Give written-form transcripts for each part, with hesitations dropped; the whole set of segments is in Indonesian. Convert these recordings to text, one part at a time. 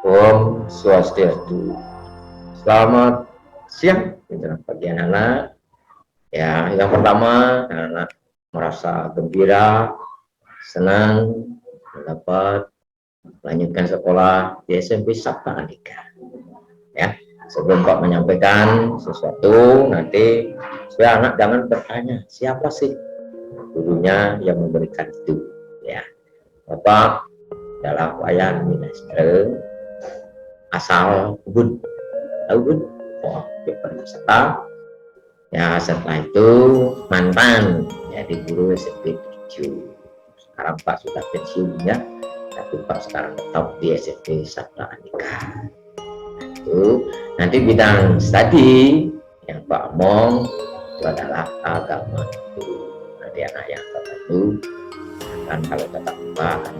Om Swastiastu. Selamat siang, menjelang pagi anak-anak. Ya, yang pertama, anak-anak merasa gembira, senang dapat melanjutkan sekolah di SMP Sabta Andika. Ya, sebelum Pak menyampaikan sesuatu, nanti supaya anak jangan bertanya siapa sih gurunya yang memberikan itu. Ya, Bapak adalah Wayan Minastre asal Ubud. Tahu Ubud? Oh, pariwisata. Ya, setelah itu mantan jadi guru SMP 7. Sekarang Pak sudah pensiun ya, tapi Pak sekarang tetap di SMP Sabta Andika. Itu nanti bidang studi yang Pak omong itu adalah agama. Itu nanti anak yang Bapak itu akan kalau tetap Pak akan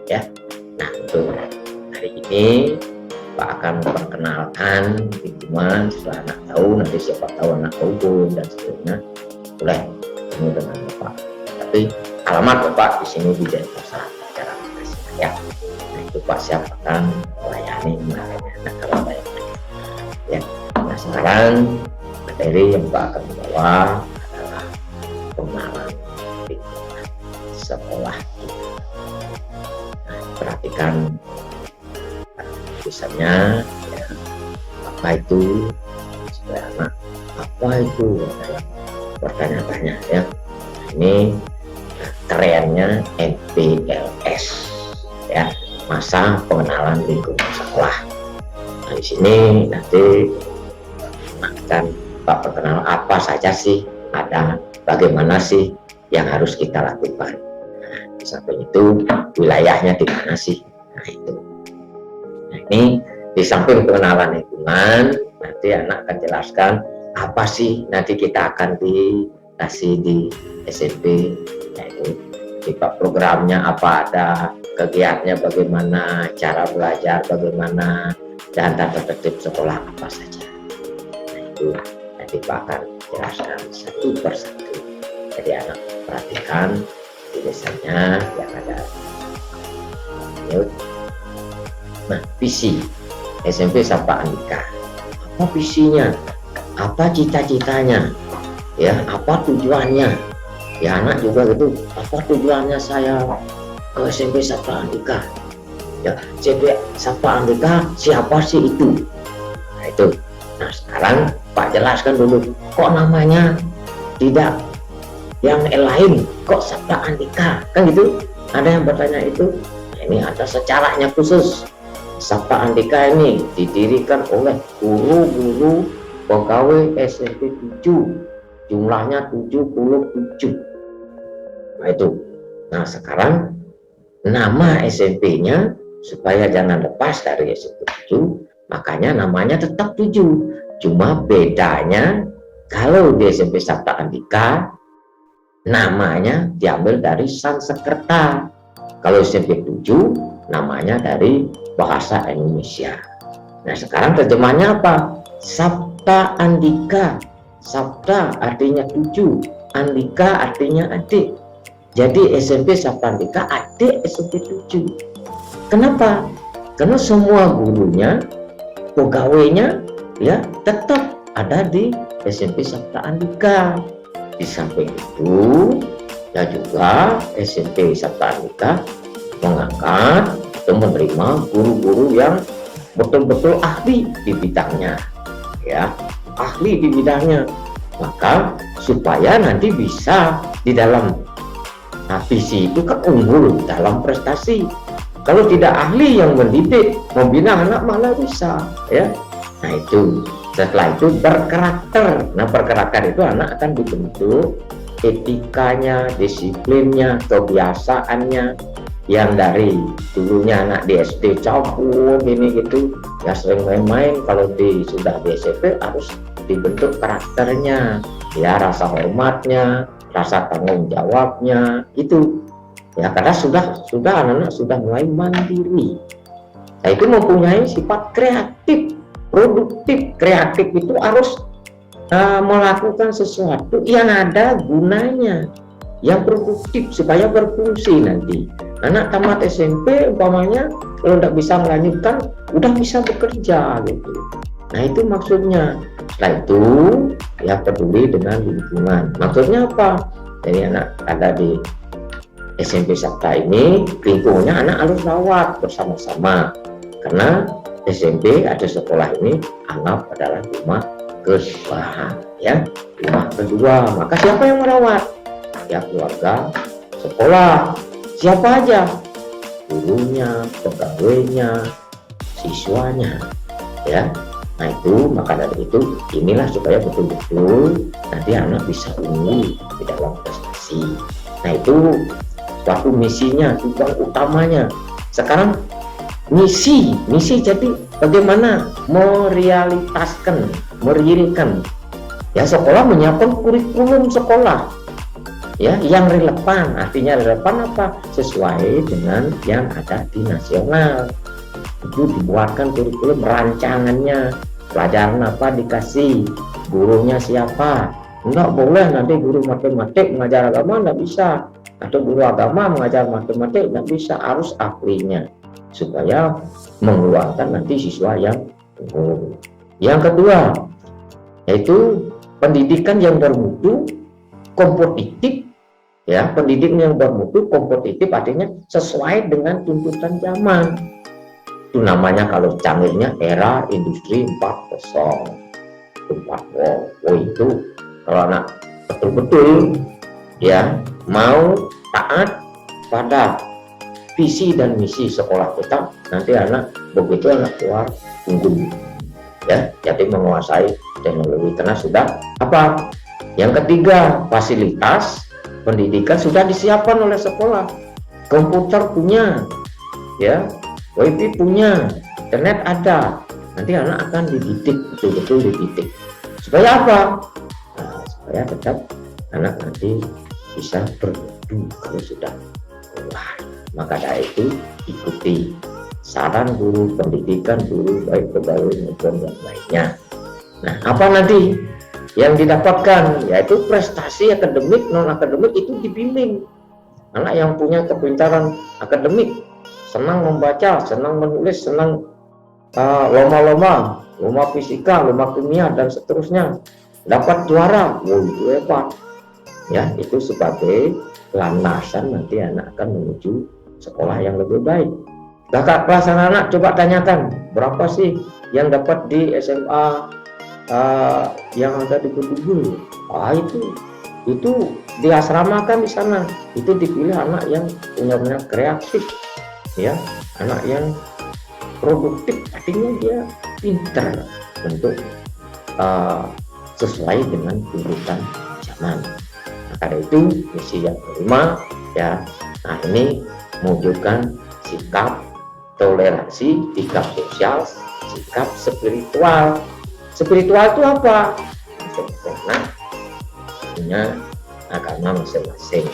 ya. Nah, untuk hari ini Pak akan memperkenalkan lingkungan setelah anak tahu, nanti siapa tahu anak tahu dan seterusnya boleh ketemu dengan Bapak. Tapi alamat Bapak di sini di Denpasar secara masing ya. Nah, itu Pak siap akan melayani anak kalau banyak ya. Nah, sekarang materi yang Pak akan membawa adalah pengenalan lingkungan sekolah kita. Nah, perhatikan tulisannya ya, apa itu supaya anak apa itu dalam bertanya-tanya ya. Ini kerennya MPLS ya, masa pengenalan lingkungan sekolah. Nah, di sini nanti akan Pak perkenalan apa saja sih ada, bagaimana sih yang harus kita lakukan. Nah, di samping itu wilayahnya di mana sih. Nah, itu. Nah, ini di samping pengenalan lingkungan, nanti anak akan jelaskan apa sih nanti kita akan dikasih di SMP, yaitu tipe programnya apa, ada kegiatannya bagaimana, cara belajar bagaimana, dan tata tertib sekolah apa saja. Nah, itu nanti Pak akan jelaskan satu persatu. Jadi anak perhatikan tulisannya yang ada. Nah, visi SMP Sabta Andika. Apa visinya? Apa cita-citanya? Ya, apa tujuannya? Ya, anak juga gitu. Apa tujuannya saya ke SMP Sabta Andika? Ya, SMP Sabta Andika siapa sih itu? Nah, itu. Nah, sekarang Pak jelaskan dulu. Kok namanya tidak yang lain? Kok Sabta Andika? Kan gitu. Ada yang bertanya itu. Nah, ini ada secaranya khusus. Sabta Andika ini didirikan oleh guru-guru pegawai SMP 7, jumlahnya 77. Nah, itu. Nah, sekarang nama SMP-nya supaya jangan lepas dari SMP 7, makanya namanya tetap 7. Cuma bedanya kalau di SMP Sabta Andika namanya diambil dari Sanskerta. Kalau SMP 7 namanya dari bahasa Indonesia. Nah, sekarang terjemahnya apa? Sabta Andika. Sabta artinya 7, Andika artinya adik. Jadi SMP Sabta Andika adik SMP 7. Kenapa? Karena semua gurunya, pegawainya ya tetap ada di SMP Sabta Andika. Di samping itu ya juga SMP Sabta Andika mengangkat atau menerima guru-guru yang betul-betul ahli di bidangnya ya, ahli di bidangnya, maka supaya nanti bisa di dalam visi itu kan unggul dalam prestasi. Kalau tidak ahli yang mendidik, membina anak malah bisa ya. Nah, itu setelah itu berkarakter. Nah, berkarakter itu anak akan dibentuk etikanya, disiplinnya, kebiasaannya, yang dari dulunya anak di SD campur gini gitu ya, sering main-main. Kalau sudah di SMP harus dibentuk karakternya ya, rasa hormatnya, rasa tanggung jawabnya itu ya, karena sudah anak-anak sudah mulai mandiri. Nah, itu mempunyai sifat kreatif, produktif. Kreatif itu harus melakukan sesuatu yang ada gunanya, yang produktif supaya berfungsi nanti. Anak tamat SMP umpamanya kalau tidak bisa melanjutkan udah bisa bekerja gitu. Nah itu maksudnya. Setelah itu ya peduli dengan lingkungan. Maksudnya apa? Jadi anak ada di SMP Sabta ini, lingkungannya anak harus rawat bersama-sama, karena SMP atau sekolah ini anggap adalah rumah kedua, ya, rumah kedua. Maka siapa yang merawat? Ya keluarga, sekolah, siapa aja? Gurunya, pegawainya, siswanya, ya. Nah itu, maka dari itu inilah supaya betul-betul nanti anak bisa unggul di dalam prestasi. Nah itu suatu misinya, tujuan utamanya. Sekarang misi jadi bagaimana merealitaskan, merealkan. Ya sekolah menyiapkan kurikulum sekolah, ya yang relevan. Artinya relevan apa? Sesuai dengan yang ada di nasional. Itu dibuatkan kurikulum rancangannya, pelajaran apa dikasih, gurunya siapa. Enggak boleh nanti guru matematik mengajar agama, enggak bisa, atau guru agama mengajar matematik, enggak bisa, harus ahlinya supaya mengeluarkan nanti siswa yang unggul. Yang kedua yaitu pendidikan yang bermutu, kompetitif, ya. Pendidikan yang bermutu, kompetitif artinya sesuai dengan tuntutan zaman. Itu namanya kalau canggihnya era industri 4.0. Itu kalau anak betul-betul ya mau taat pada visi dan misi sekolah kita, nanti anak begitu anak keluar unggul, ya. Jadi menguasai teknologi karena sudah apa? Yang ketiga, fasilitas pendidikan sudah disiapkan oleh sekolah. Komputer punya, ya. WiFi punya, internet ada. Nanti anak akan dididik, betul-betul dididik. Supaya apa? Nah, supaya tetap anak nanti bisa berdu kalau sudah keluar. Maka dari itu ikuti saran guru, pendidikan guru, baik pegawai maupun yang lainnya. Nah, apa nanti yang didapatkan? Yaitu prestasi akademik, non akademik itu dibimbing. Anak yang punya kepintaran akademik, senang membaca, senang menulis, senang lomba fisika, lomba kimia dan seterusnya, dapat juara, itu hebat, ya. Itu sebagai landasan nanti anak akan menuju sekolah yang lebih baik. Kakak kelas anak coba tanyakan berapa sih yang dapat di SMA yang ada di Bedugul. Itu di asrama kan di sana itu dipilih anak yang benar-benar kreatif, ya, anak yang produktif, artinya dia pintar untuk sesuai dengan tuntutan zaman. Maka dari itu misi yang kelima, ya. Nah ini menunjukkan sikap toleransi, sikap sosial, sikap spiritual. Spiritual itu apa? Karena punya agama masing-masing.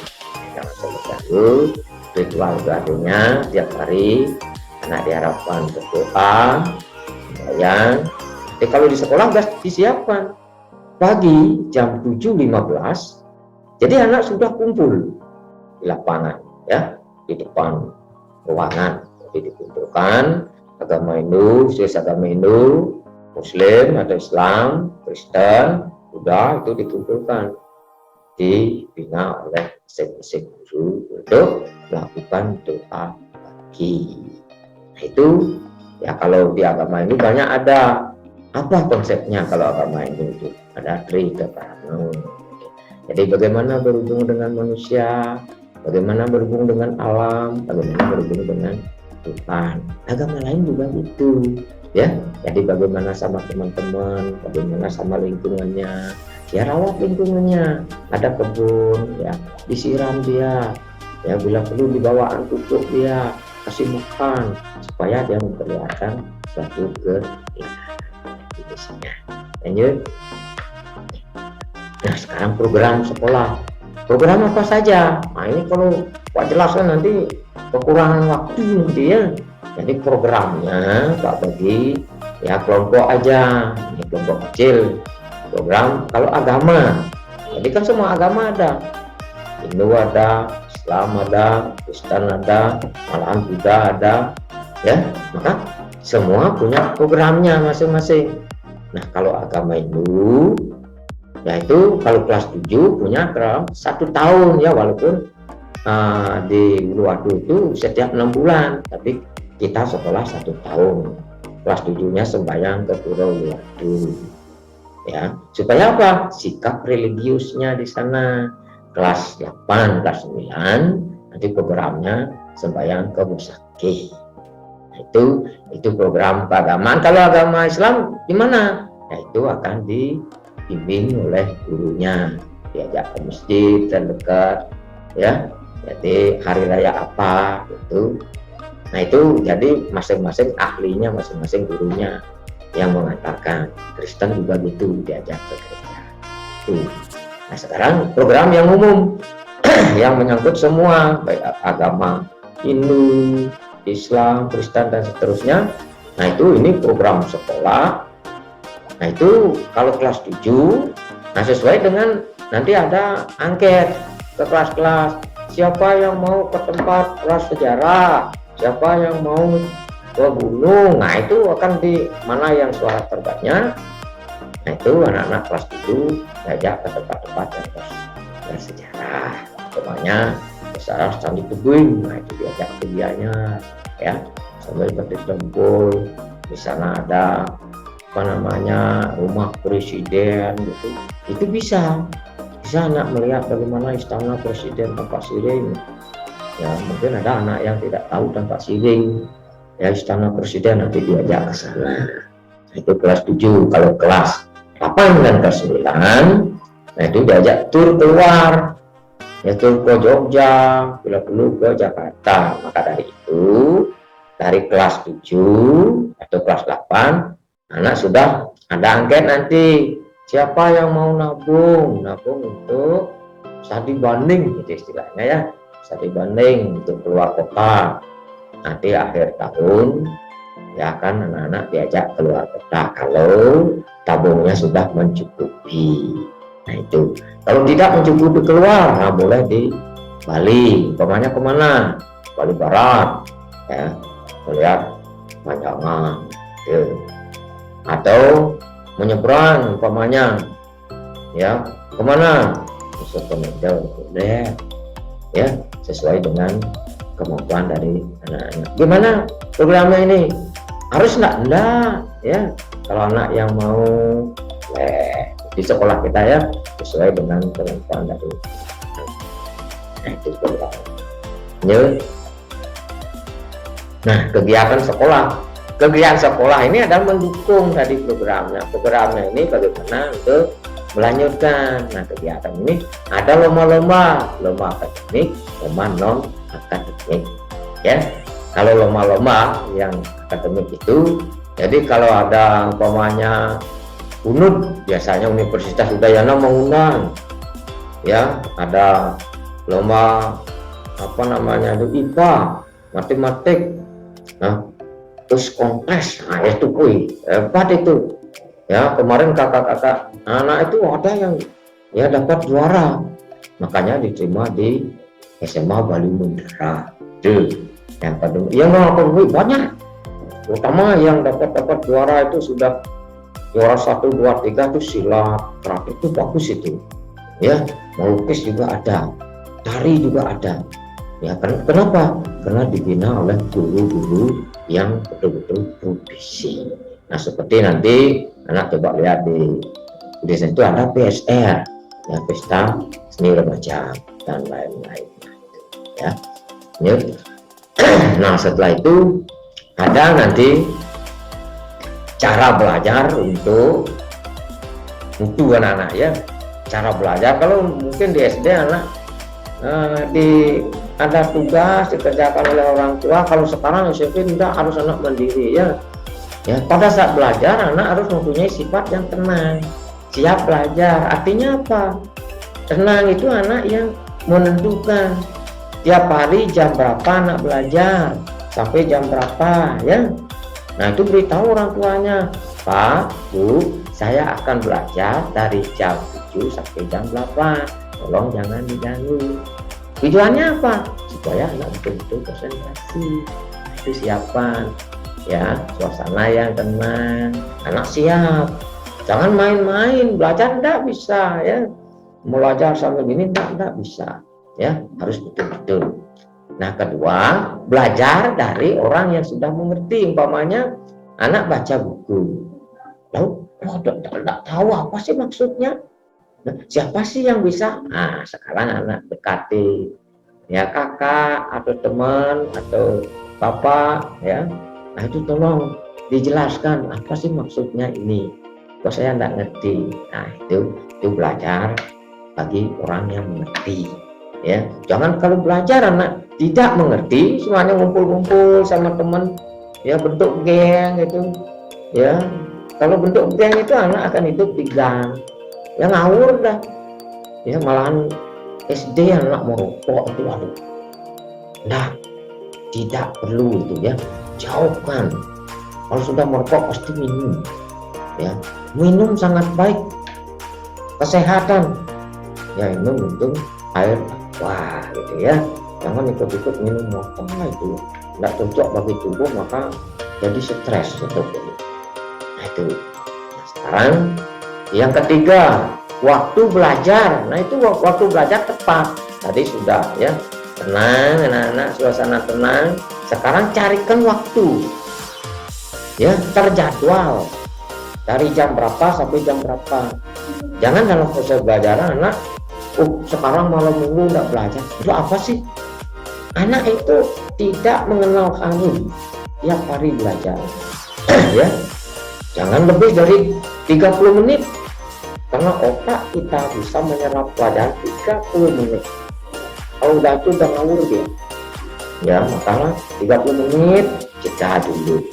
Agama masing-masing. Ritual artinya tiap hari anak diharapkan berdoa, sembahyang. Jadi kalau di sekolah sudah disiapkan pagi jam 7.15. Jadi anak sudah kumpul di lapangan, ya, di depan ruangan. Jadi dikumpulkan agama Hindu, agama Hindu, Muslim atau Islam, Kristen, Buddha, itu dikumpulkan, dibina oleh masing-masing guru untuk melakukan doa pagi. Nah itu ya, kalau di agama ini banyak ada apa konsepnya. Kalau agama ini itu ada Trika Karno. Jadi bagaimana berhubung dengan manusia, bagaimana berhubung dengan alam, bagaimana berhubung dengan Tuhan. Agama lain juga gitu, ya. Jadi bagaimana sama teman-teman, bagaimana sama lingkungannya, ya rawat lingkungannya. Ada kebun, ya, disiram dia, ya, bila perlu dibawaan pupuk dia, kasih makan supaya dia memperlihatkan suatu keinginan di desanya. Lanjut. Nah sekarang program sekolah, program apa saja? Nah ini kalau Pak jelaskan nanti kekurangan waktu nanti, ya. Jadi programnya Pak bagi ya kelompok aja, ini kelompok kecil. Program kalau agama, jadi kan semua agama ada, Hindu ada, Islam ada, Kristen ada, malahan Buddha ada, ya. Maka semua punya programnya masing-masing. Nah, kalau agama Hindu, yaitu kalau kelas 7 punya 1 tahun ya, walaupun di Uluwatu itu setiap 6 bulan, tapi kita sekolah 1 tahun. Kelas 7-nya sembahyang ke Pura Uluwatu. Ya, supaya apa? Sikap religiusnya di sana. Kelas 8, kelas 9 nanti programnya sembahyang ke Bosaki. Nah, itu program keagamaan. Kalau agama Islam gimana? Nah, itu akan dibimbing oleh gurunya, diajak ke masjid terdekat, ya. Jadi hari raya apa gitu. Nah, itu jadi masing-masing ahlinya, masing-masing gurunya yang mengatakan. Kristen juga gitu, diajak ke gereja. Nah, sekarang program yang umum yang menyangkut semua, baik agama Hindu, Islam, Kristen dan seterusnya. Nah, ini program sekolah. Nah, itu kalau kelas 7, nah sesuai dengan nanti ada angket ke kelas-kelas. Siapa yang mau ke tempat kelas sejarah, siapa yang mau ke gunung. Nah, itu akan di mana yang suara terbanyak. Nah, itu anak-anak kelas 7 diajak ke tempat-tempat yang bersejarah. Contohnya sejarah Candi Tebing. Nah, itu diajak ke dianya, ya, sambil bertempur. Di sana ada rumah presiden gitu. Itu bisa anak melihat bagaimana istana presiden tanpa siring. Ya, mungkin ada anak yang tidak tahu tanpa siring. Ya, istana presiden nanti diajak ke sana. Itu kelas 7. Kalau kelas 8 dan kelas 9, nah itu diajak tur keluar, ya, tur ke Jogja, bila perlu ke Jakarta. Maka dari itu, dari kelas 7 atau kelas 8, anak sudah ada angket nanti. Siapa yang mau nabung untuk studi banding, itu istilahnya ya, studi banding untuk keluar kota. Nanti akhir tahun ya kan anak-anak diajak keluar kota kalau tabungnya sudah mencukupi. Nah, itu kalau tidak mencukupi keluar, nah boleh di Bali. Umpamanya kemana? Bali Barat, ya, melihat Panjangan, ya. Atau menyeberang umpamanya, ya, kemana? Bisa ke Medan, boleh, ya, sesuai dengan kemampuan dari anak-anak. Gimana programnya ini? Harus enggak, ya. Kalau anak yang mau di sekolah kita ya, sesuai dengan kemampuan dari itu programnya. Nah, kegiatan sekolah ini adalah mendukung tadi programnya. Programnya ini bagaimana untuk melanjutkan. Nah, kegiatan ini ada lomba akademik, lomba non akademik, ya. Kalau lomba yang akademik itu, jadi kalau ada umpamanya UNUD, biasanya Universitas Udayana mengundang, ya, ada lomba itu IPA, matematik, nah, terus kontes, nah itu hebat itu, ya. Kemarin kakak-kakak anak itu ada yang ya dapat juara, makanya diterima di SMA Bali Mundara. Yang kedua, yang banyak, terutama yang dapat juara itu sudah juara 1, 2, 3 itu silat, terakhir itu bagus itu, ya. Melukis juga ada, tari juga ada, ya. Kenapa? Karena dibina oleh guru-guru yang betul-betul profesi. Nah, seperti nanti anak coba lihat di desa itu ada PSR, ya, pesta seni remaja dan lain-lain, ya. Nah, setelah itu ada nanti cara belajar untuk anak-anak, ya. Cara belajar kalau mungkin di SD anak ada tugas dikerjakan oleh orang tua. Kalau sekarang SMP tidak, harus anak mandiri, ya. Ya, pada saat belajar anak harus mempunyai sifat yang tenang, siap belajar. Artinya apa? Tenang itu anak yang menentukan tiap hari jam berapa anak belajar, sampai jam berapa, ya. Nah, itu beritahu orang tuanya, Pak, Bu, saya akan belajar dari jam 7 sampai jam 8, tolong jangan diganggu, Tujuannya apa? Supaya anak betul-betul konsentrasi. Itu siapan ya, suasana yang tenang, anak siap. Jangan main-main, belajar enggak bisa ya, belajar sambil gini enggak bisa ya, harus betul-betul. Nah, kedua, belajar dari orang yang sudah mengerti. Umpamanya anak baca buku, lalu enggak tahu apa sih maksudnya. Nah, siapa sih yang bisa? Nah, sekarang anak dekati ya, kakak atau teman atau bapak ya. Nah, itu tolong dijelaskan apa sih maksudnya ini, kok saya enggak ngerti. Nah, itu belajar bagi orang yang mengerti ya. Jangan kalau belajar anak tidak mengerti, semuanya ngumpul-ngumpul sama teman ya, bentuk geng itu ya. Kalau bentuk geng itu anak akan hidup di gang ya, ngawur dah ya. Malahan SD anak merokok itu, aduh, nah tidak perlu itu ya, jauhkan. Kalau sudah merokok pasti minum ya, minum sangat baik kesehatan ya, minum untuk air aqua gitu ya. Jangan ikut-ikut minum motor itu tidak cocok bagi tubuh, maka jadi stres untuk ini. Nah, itu. Nah, sekarang yang ketiga, waktu belajar. Nah, itu waktu belajar tepat. Tadi sudah ya, tenang anak-anak, suasana tenang. Sekarang carikan waktu ya, terjadwal dari jam berapa sampai jam berapa. Jangan dalam proses belajar anak, sekarang malam minggu nggak belajar. Itu apa sih? Anak itu tidak mengenal kamu, tiap hari belajar ya. Jangan lebih dari 30 menit, karena otak kita bisa menyerap pelajaran 30 menit. Kalau udah itu udah ngawur dia ya. Makanya 30 menit jeda dulu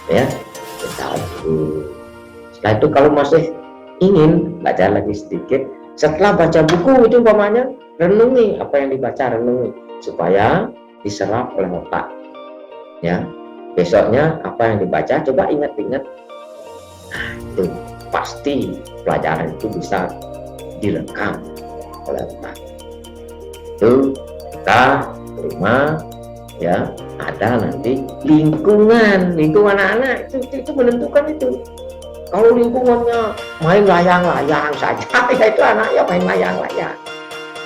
ya, jeda dulu. Setelah itu kalau masih ingin belajar lagi sedikit, setelah baca buku itu umpamanya, renungi apa yang dibaca, renungi supaya diserap oleh otak ya. Besoknya apa yang dibaca coba ingat-ingat. Nah, itu pasti pelajaran itu bisa direkam oleh otak. Itu kita terima ya. Ada nanti lingkungan anak-anak itu menentukan itu. Kalau lingkungannya main layang-layang saja ya, itu anaknya main layang-layang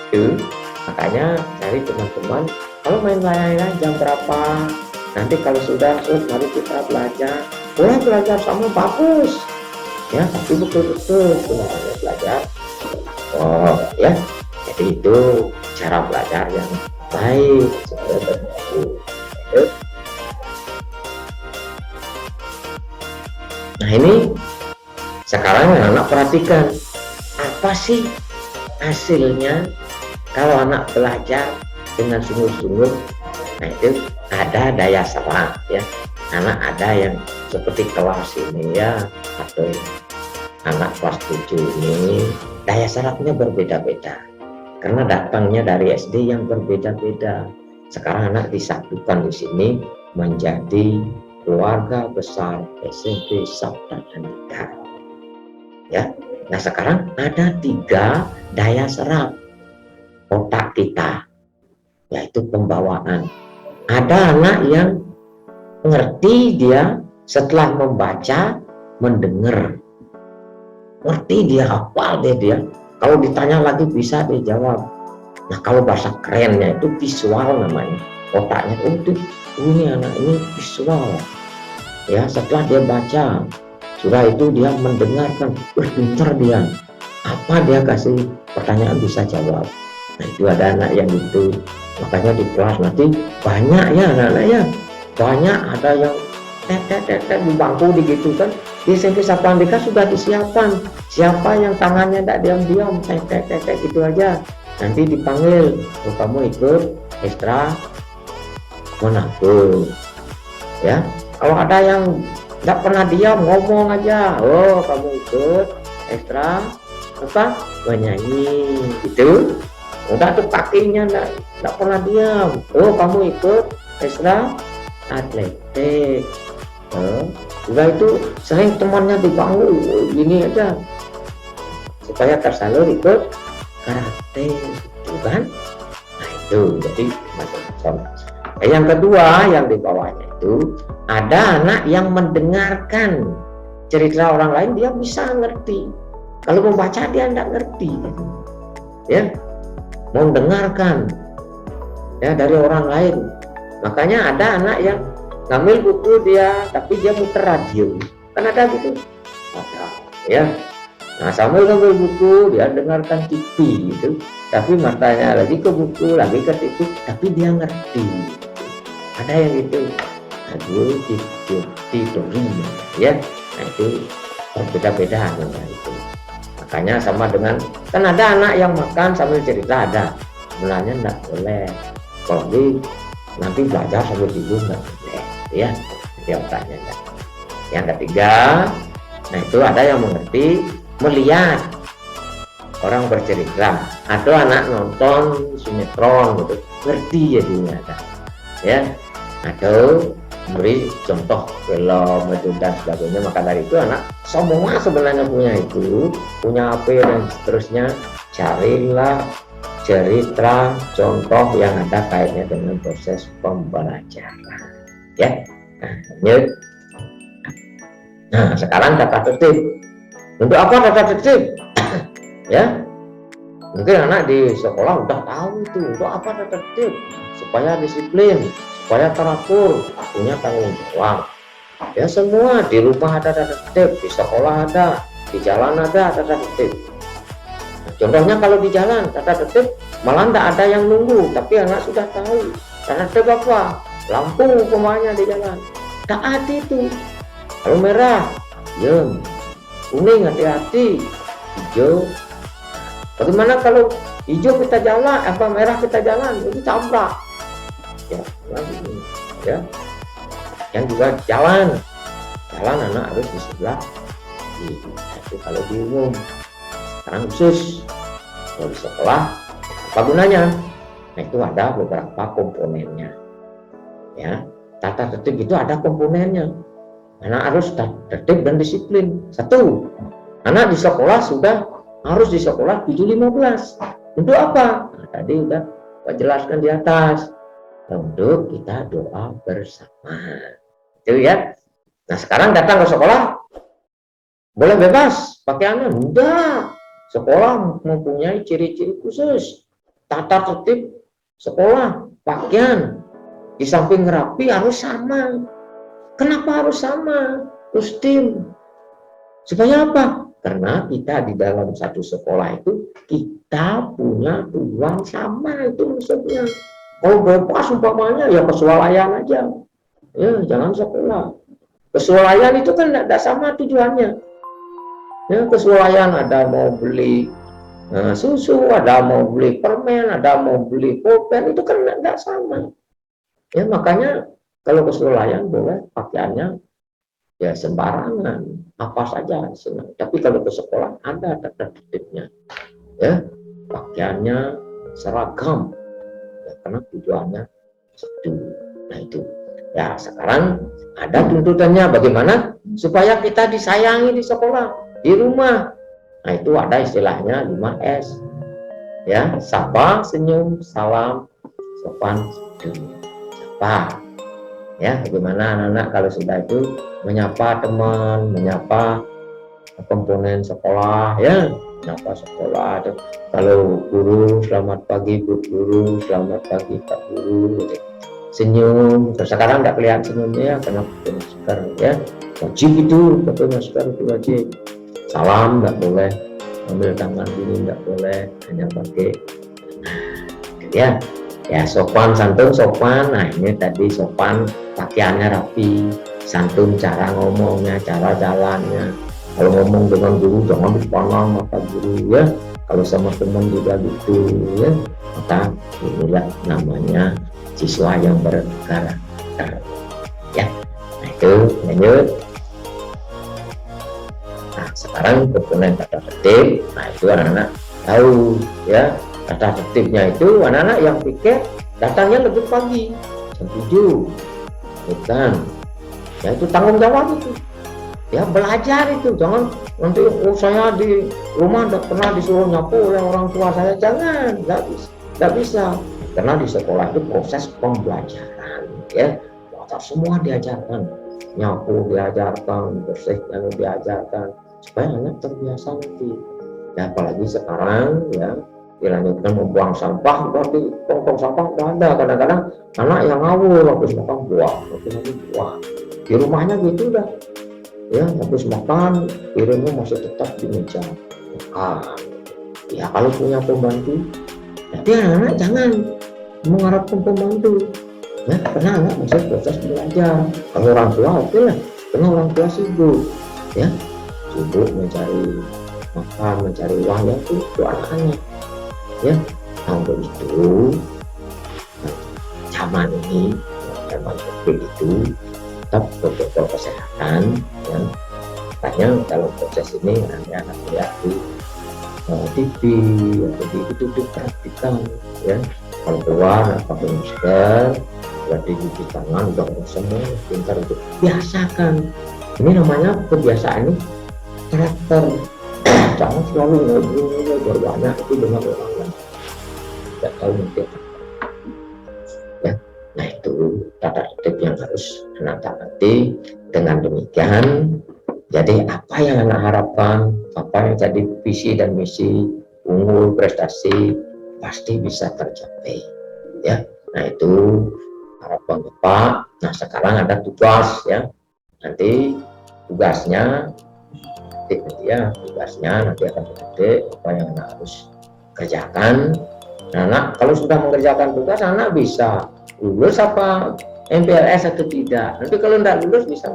itu. Makanya cari teman-teman, kalau main layang-layang jam berapa, nanti kalau sudah mari kita belajar. Boleh belajar sama, bagus ya, tapi betul-betul sebenarnya belajar ya. Jadi itu cara belajar yang baik supaya berhasil. Nah, ini sekarang anak perhatikan, apa sih hasilnya kalau anak belajar dengan sungguh-sungguh. Nah, itu ada daya serap ya. Anak ada yang seperti kelas ini ya, atau anak kelas 7 ini daya serapnya berbeda-beda karena datangnya dari SD yang berbeda-beda. Sekarang anak disatukan di sini menjadi keluarga besar SMP Sabda Andika ya. Nah, sekarang ada 3 daya serap otak kita, yaitu pembawaan. Ada anak yang ngerti dia setelah membaca, mendengar, ngerti dia, hafal dia. Kalau ditanya lagi bisa dia jawab. Nah, kalau bahasa kerennya itu visual namanya. Otaknya ini anak ini visual ya. Setelah dia baca, sudah itu dia mendengarkan, pintar dia. Apa dia kasih pertanyaan bisa jawab. Nah, itu ada anak yang itu. Makanya di kelas nanti banyak ya anak-anak ya. Banyak ada yang di bangku digitu kan. Di SMP Sabda Andika sudah disiapkan. Siapa yang tangannya tidak diam-diam, gitu aja. Nanti dipanggil, oh, kamu ikut ekstra menabung ya. Kalau ada yang tidak pernah diam, ngomong aja, oh kamu ikut ekstra apa, menyanyi gitu. Udah tuh kakinya tidak pernah diam, oh kamu ikut ekstra atletik. Udah itu sering temannya dibangun gini aja supaya tersalur ikut karate gitu kan. Nah, Tuh, jadi macam-macam. Yang kedua yang di bawahnya itu ada anak yang mendengarkan cerita orang lain, dia bisa ngerti. Kalau membaca dia tidak ngerti, ya, mau mendengarkan ya dari orang lain. Makanya ada anak yang ngambil buku dia, tapi dia muter radio, kan ada gitu, ada, ya. Nah, sambil ngambil buku dia dengarkan TV gitu, tapi matanya lagi ke buku, lagi ke TV, tapi dia ngerti. Ada yang gitu, aduh teori, ya. Nah, itu berbeda-beda ya, itu. Makanya sama dengan, kan ada anak yang makan sambil cerita, ada. Sebenarnya enggak boleh. Kalau nanti belajar sambil tidur enggak boleh, ya. Dia otaknya enggak. Yang ketiga, nah itu ada yang mengerti melihat orang bercerita, atau anak nonton sinetron gitu, ngerti jadinya, ya. Atau beri contoh film itu dan sebagainya. Maka dari itu anak semua sebenarnya punya HP dan seterusnya, carilah cerita contoh yang ada kaitannya dengan proses pembelajaran, ya. Nah, sekarang tata tertib. Untuk apa tata tertib? Ya, mungkin anak di sekolah udah tahu itu untuk apa tata tertib, supaya disiplin, supaya teratur, punya tanggung jawab. Ya, semua di rumah ada tata tertib, di sekolah ada, di jalan ada tata tertib. Nah, contohnya kalau di jalan tata tertib malah tidak ada yang nunggu, tapi anak sudah tahu tata tertib apa, lampu umpamanya di jalan, taat itu. Kalau merah, diam, kuning hati-hati, hijau. Bagaimana kalau hijau kita jalan, apa merah kita jalan, itu tabrak. Ya, yang juga jalan anak harus di sebelah kiri. Itu kalau di umum. Sekarang khusus kalau di sekolah, apa gunanya? Nah, itu ada beberapa komponennya, ya. Tata tertib itu ada komponennya. Anak harus tertib dan disiplin. Satu, anak di sekolah sudah harus di sekolah 7.15. Untuk apa? Nah, tadi udah saya jelaskan di atas. Untuk kita doa bersama, itu ya. Nah, sekarang datang ke sekolah boleh bebas pakaiannya? Enggak. Sekolah mempunyai ciri-ciri khusus. Tata tertib sekolah, pakaian di samping rapi harus sama. Kenapa harus sama? Kostum. Supaya apa? Karena kita di dalam satu sekolah itu kita punya tujuan sama, itu maksudnya. Kalau bebas umpamanya ya kesualaian aja, ya jangan sekolah. Kesualaian itu kan tidak sama tujuannya. Ya, kesualaian ada mau beli susu, ada mau beli permen, ada mau beli pulpen, itu kan tidak sama. Ya, makanya kalau kesualaian boleh pakaiannya ya sembarangan, apa saja senang. Tapi kalau ke sekolah ada tata tertibnya, ya pakaiannya seragam, ya, karena tujuannya satu. Nah itu ya, sekarang ada tuntutannya bagaimana supaya kita disayangi di sekolah, di rumah. Nah itu ada istilahnya 5S, ya, sapa, senyum, salam, sopan, sapa. Ya, bagaimana anak-anak kalau sudah itu menyapa teman, menyapa komponen sekolah, ya, menyapa sekolah. Kalau guru, selamat pagi Bu Guru, selamat pagi Pak Guru, gitu. Senyum. Sekarang tidak kelihatan senyumnya karena pakai masker, ya. Wajib itu pakai masker, itu wajib. Salam nggak boleh, ambil tangan gini nggak boleh, hanya pakai, ya. Ya, sopan santun sopan. Nah ini tadi sopan, pakaiannya rapi, santun cara ngomongnya, cara jalannya. Kalau ngomong dengan guru jangan dipandang mata guru, ya. Kalau sama teman juga gitu, ya. Maka inilah namanya siswa yang berkarakter, ya. Nah itu lanjut. Nah sekarang komponen tata tertib. Nah itu anak-anak tahu, ya. Tata tertibnya itu anak-anak yang pikir datangnya lebih pagi jam 7, bukan, ya itu tanggung jawab itu, ya belajar itu. Jangan nanti saya di rumah tidak pernah disuruh nyapu oleh orang tua saya, jangan, nggak bisa. karena di sekolah itu proses pembelajaran ya, motor semua diajarkan, nyapu diajarkan, bersihkan diajarkan, supaya anak terbiasa nanti ya. Apalagi sekarang ya dilanjutkan membuang sampah, berarti tong sampah udah ada. Kadang-kadang anak yang ngawur habis makan buang, di rumahnya gitu udah ya, habis makan piringnya masih tetap di meja makan ya. Kalau punya pembantu, tapi anak-anak jangan mengharapkan pembantu ya, karena anak masih proses belajar. Kalau orang tua oke lah, karena orang tua sibuk ya, sibuk mencari makan, mencari uang ya, itu anak-anak ya. Nah untuk itu zaman ini, zaman COVID itu tetap protokol kesehatan ya. Makanya kalau proses ini anak lihat di TV atau di itu diperhatikan ya. Kalau keluar pakai masker, berarti cuci tangan, udah semua pintar untuk biasakan. Ini namanya kebiasaan, ini karakter. Jangan selalu ngobrol berbanyak itu dengan orang lain, tidak tahu mungkin ya. Nah itu tata tertib yang harus anak taati. Dengan demikian, jadi apa yang anak harapkan, apa yang jadi visi dan misi, unggul prestasi pasti bisa tercapai ya. Nah itu harapan Bapak. Nah sekarang ada tugas ya, nanti tugasnya nanti akan diketik apa yang anak harus kerjakan. Nah, anak kalau sudah mengerjakan tugas, anak bisa lulus apa MPLS atau tidak. Nanti kalau tidak lulus bisa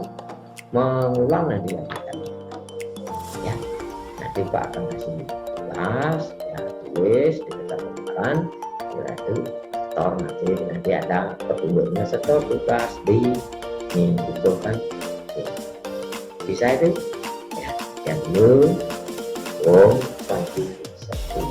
mengulang nanti ya. Nanti Pak akan kasih tugas ya, tulis di kertas lembaran itu setor, nanti ada petunjuknya, setor tugas di minggu kan ya. Bisa itu ya. Yang dulu pagi 1.